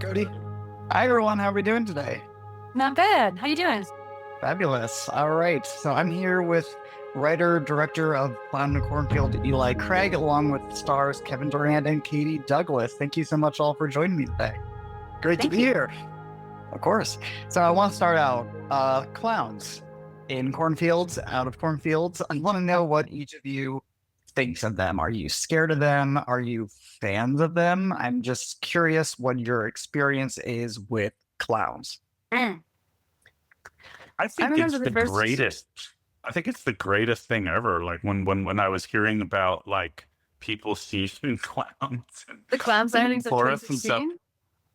Cody. Hi everyone, how are we doing today? Not bad. How you doing? Fabulous. All right, so I'm here with writer, director of Clown in the Cornfield, Eli Craig, along with stars Kevin Durand and Katie Douglas. Thank you so much all for joining me today. Great to be here. Of course. So I want to start out, clowns in cornfields, out of cornfields. I want to know what each of you thinks of them. Are you scared of them? Are you fans of them? I'm just curious what your experience is with clowns. Mm. I think it's the greatest. I think it's the greatest thing ever. Like when I was hearing about like people seeing clowns and The clown sightings of forests and stuff. 2016.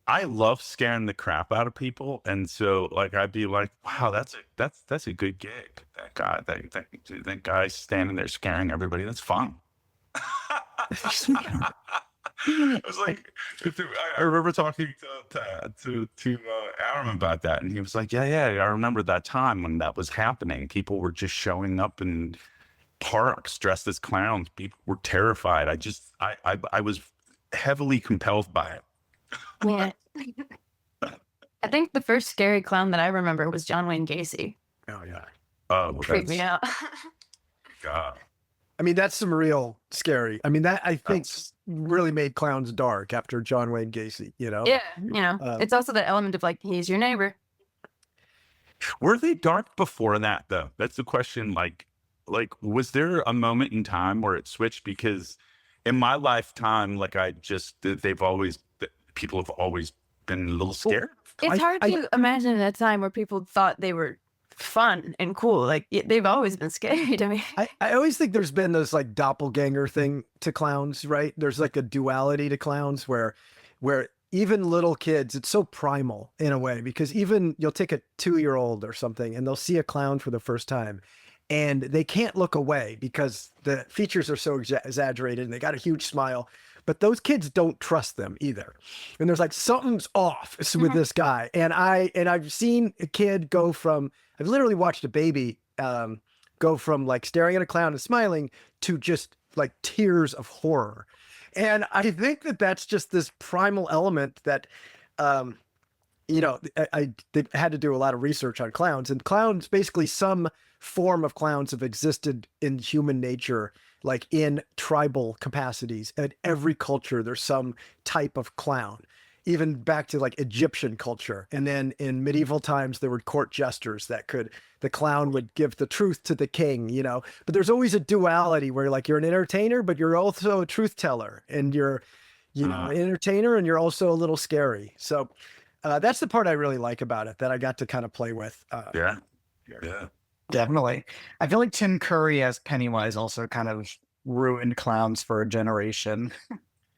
I love scaring the crap out of people, and so like I'd be like, "Wow, that's a good gig." That guy standing there scaring everybody. That's fun. I was like, I remember talking to Adam about that, and he was like, "Yeah, I remember that time when that was happening. People were just showing up in parks dressed as clowns. People were terrified. I was heavily compelled by it." Yeah. I think the first scary clown that I remember was John Wayne Gacy. Oh yeah. Oh, Freaked me out. God. I mean, that's some real scary. I mean, that I think really made clowns dark after John Wayne Gacy, you know? Yeah, it's also the element of like, he's your neighbor. Were they dark before that though? That's the question. Like, was there a moment in time where it switched? Because in my lifetime, like people have always been a little scared. It's hard to imagine a time where people thought they were fun and cool. Like they've always been scary to me. I always think there's been this like doppelganger thing to clowns, right? There's like a duality to clowns where even little kids, it's so primal in a way, because even you'll take a 2-year-old or something and they'll see a clown for the first time and they can't look away because the features are so exaggerated and they got a huge smile. But those kids don't trust them either. And there's like, something's off with this guy. And I've seen a kid go from, I've literally watched a baby go from like staring at a clown and smiling to just like tears of horror. And I think that that's just this primal element that, I had to do a lot of research on clowns, and clowns, basically some form of clowns have existed in human nature, like in tribal capacities. And every culture, there's some type of clown, even back to like Egyptian culture. And then in medieval times, there were court jesters the clown would give the truth to the king, but there's always a duality where like you're an entertainer, but you're also a truth teller, and you're, an entertainer, and you're also a little scary. So that's the part I really like about it, that I got to kind of play with. Yeah. Definitely. I feel like Tim Curry as Pennywise also kind of ruined clowns for a generation.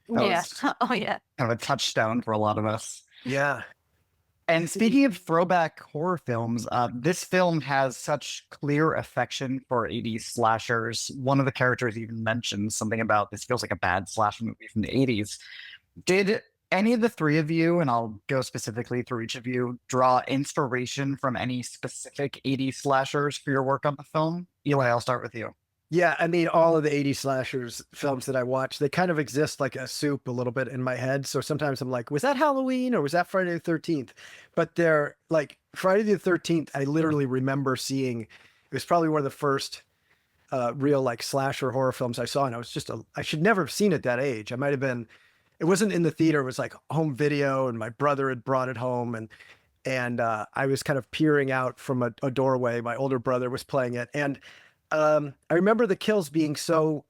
Yeah. Oh, yeah. Kind of a touchstone for a lot of us. Yeah. And speaking of throwback horror films, this film has such clear affection for 80s slashers. One of the characters even mentions something about this feels like a bad slasher movie from the 80s. Did any of the three of you, and I'll go specifically through each of you, draw inspiration from any specific 80s slashers for your work on the film? Eli, I'll start with you. Yeah, I mean, all of the 80s slashers films that I watch, they kind of exist like a soup a little bit in my head. So sometimes I'm like, was that Halloween or was that Friday the 13th? But they're like, Friday the 13th, I literally remember seeing, it was probably one of the first real like slasher horror films I saw. And I was I should never have seen it at that age. I might have been, it wasn't in the theater, it was like home video, and my brother had brought it home, and I was kind of peering out from a doorway. My older brother was playing it, and I remember the kills being so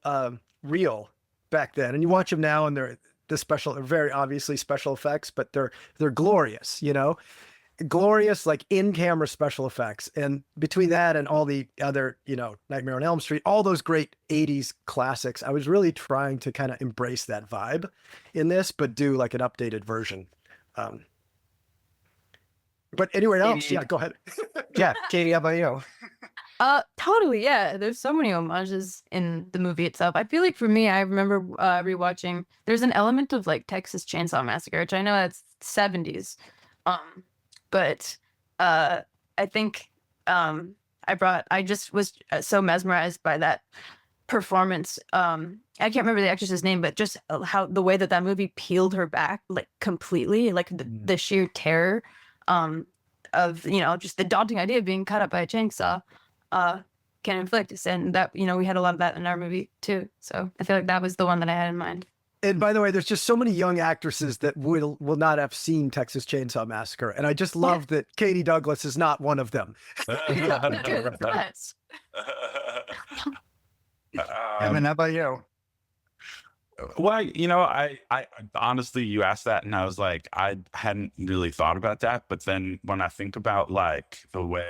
real back then. And you watch them now, and they're very obviously special effects, but they're glorious, glorious, like in-camera special effects. And between that and all the other, Nightmare on Elm Street, all those great 80s classics, I was really trying to kind of embrace that vibe in this, but do like an updated version. But anywhere else, yeah, go ahead. Yeah, Katie, how about you? Totally, yeah. There's so many homages in the movie itself. I feel like for me, I remember rewatching, there's an element of like Texas Chainsaw Massacre, which I know that's 70s. But I think I just was so mesmerized by that performance. I can't remember the actress's name, but just how the way that movie peeled her back like completely, like the sheer terror of just the daunting idea of being cut up by a chainsaw can inflict us, and that we had a lot of that in our movie too. So I feel like that was the one that I had in mind. And by the way, there's just so many young actresses that will not have seen Texas Chainsaw Massacre, and I just love that Katie Douglas is not one of them. Yes. Evan, how about you? Well, I honestly, you asked that, and I was like, I hadn't really thought about that. But then when I think about like the way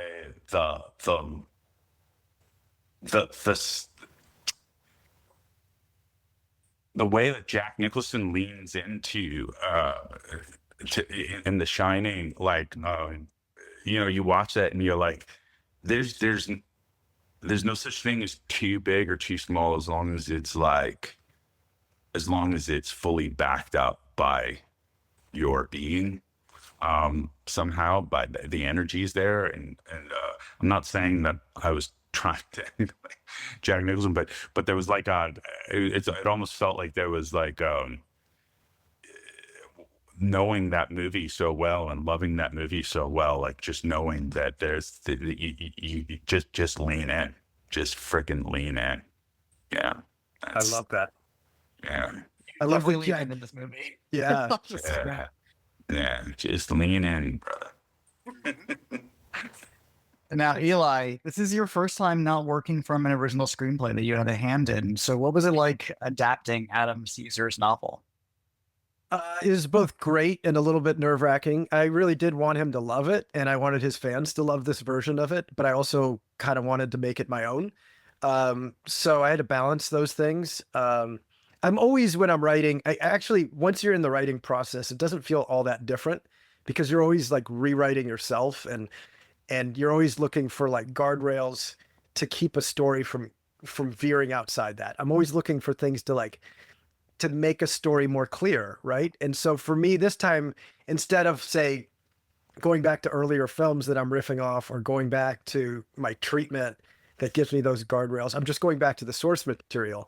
the way that Jack Nicholson leans into in The Shining, like you watch that and you're like, there's no such thing as too big or too small as long as it's fully backed up by your being somehow, by the energies there. And I'm not saying that I was trying to like Jack Nicholson, but there was like it almost felt like there was like knowing that movie so well and loving that movie so well, like just knowing that there's you just lean in, just freaking lean in. Yeah, I love that. Yeah, I love Definitely what lean Jack. in this movie. Yeah. yeah, just lean in, brother. Now, Eli, this is your first time not working from an original screenplay that you had a hand in. So what was it like adapting Adam Cesare's novel? It was both great and a little bit nerve-wracking. I really did want him to love it, and I wanted his fans to love this version of it, but I also kind of wanted to make it my own. So I had to balance those things. I'm always, when I'm writing, I actually, once you're in the writing process, it doesn't feel all that different because you're always like rewriting yourself, and you're always looking for like guardrails to keep a story from veering outside that. I'm always looking for things to make a story more clear, right? And so for me this time, instead of say going back to earlier films that I'm riffing off or going back to my treatment that gives me those guardrails, I'm just going back to the source material.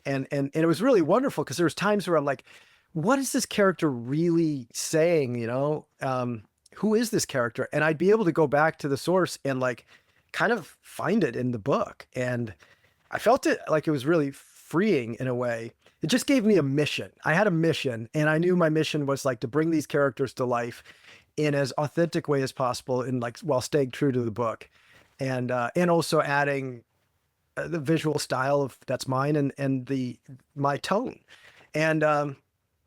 And it was really wonderful because there was times where I'm like, what is this character really saying? Who is this character? And I'd be able to go back to the source and like kind of find it in the book. And I felt it like it was really freeing in a way. It just gave me a mission. I had a mission, and I knew my mission was like to bring these characters to life in as authentic way as possible, and like while staying true to the book, and also adding the visual style of that's mine and my tone, and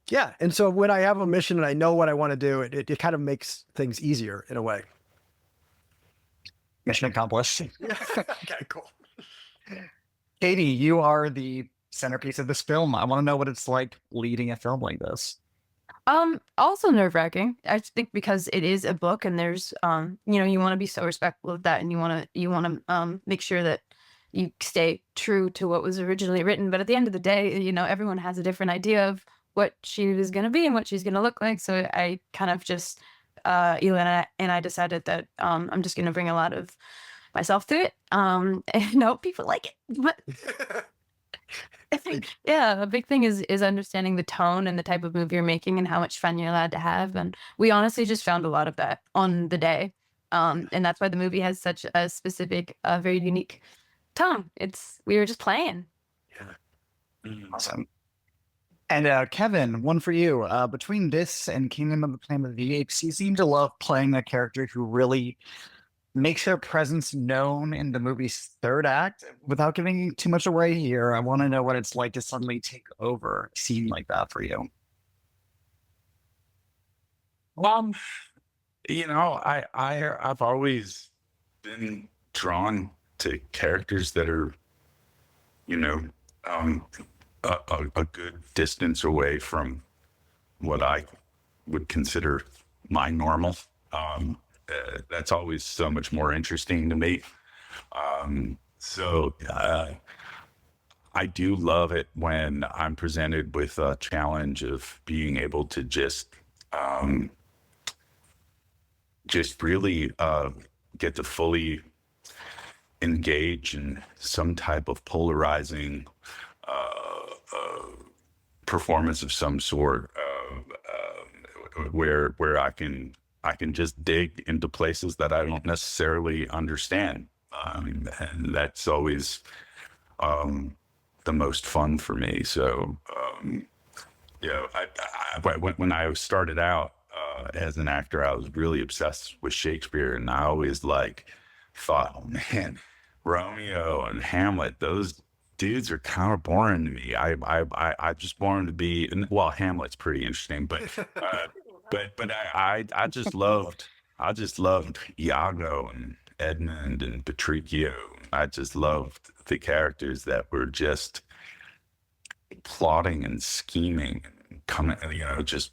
yeah. And so when I have a mission and I know what I want to do, it kind of makes things easier in a way. Mission accomplished. Okay, cool. Katie, you are the centerpiece of this film. I want to know what it's like leading a film like this. Also nerve-wracking. I think because it is a book, and there's you want to be so respectful of that, and you want to make sure that you stay true to what was originally written. But at the end of the day, everyone has a different idea of what she was going to be and what she's going to look like. So I kind of just Eli and I decided that I'm just going to bring a lot of myself to it, and hope people like it. But I think, yeah, a big thing is understanding the tone and the type of movie you're making and how much fun you're allowed to have. And we honestly just found a lot of that on the day. And that's why the movie has such a specific, very unique tone. We were just playing. Yeah. Awesome. And Kevin, one for you. Between this and Kingdom of the Planet of the Apes, you seem to love playing a character who really makes their presence known in the movie's third act. Without giving too much away here, I want to know what it's like to suddenly take over a scene like that for you. Well, I've always been drawn to characters that are, a good distance away from what I would consider my normal. That's always so much more interesting to me. So I do love it when I'm presented with a challenge of being able to just really get to fully engage in some type of polarizing performance of some sort, where I can just dig into places that I don't necessarily understand, and that's always the most fun for me. So, when I started out as an actor, I was really obsessed with Shakespeare, and I always thought, oh man, Romeo and Hamlet, those dudes are kind of boring to me. I just want them to be, well, Hamlet's pretty interesting, but I just loved Iago and Edmund and Petruchio. I just loved the characters that were just plotting and scheming and coming, just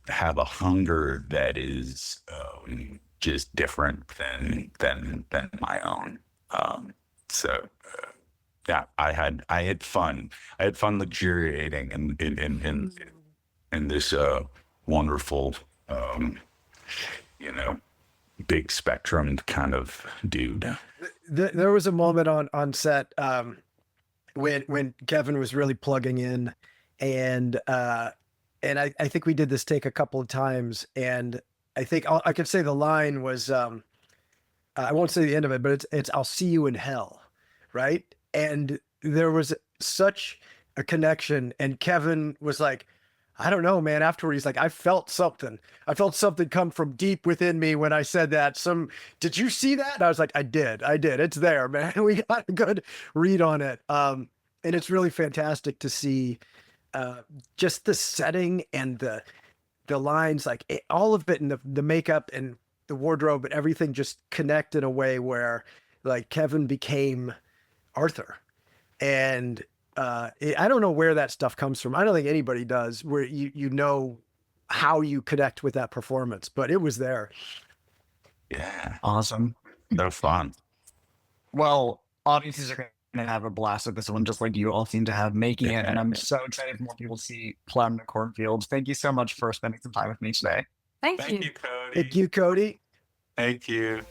have a hunger that is just different than my own. Yeah, I had fun. I had fun luxuriating in this wonderful, big spectrum kind of dude. There was a moment on set when Kevin was really plugging in, and I think we did this take a couple of times, and I think I could say the line was, I won't say the end of it, but it's "I'll see you in hell," right? And there was such a connection, and Kevin was like, I don't know, man. Afterward, he's like, I felt something. I felt something come from deep within me when I said that. Did you see that? And I was like, I did. It's there, man. We got a good read on it. And it's really fantastic to see just the setting and the lines, all of it, and the makeup and the wardrobe and everything just connect in a way where Kevin became Arthur. And I don't know where that stuff comes from. I don't think anybody does, where you know how you connect with that performance, but it was there. Yeah. Awesome. They're fun. Well, audiences are going to have a blast with this one, just like you all seem to have making it. And I'm so excited for more people to see Plowed in the Cornfield. Thank you so much for spending some time with me today. Thank you. Thank you, Cody. Thank you, Cody. Thank you.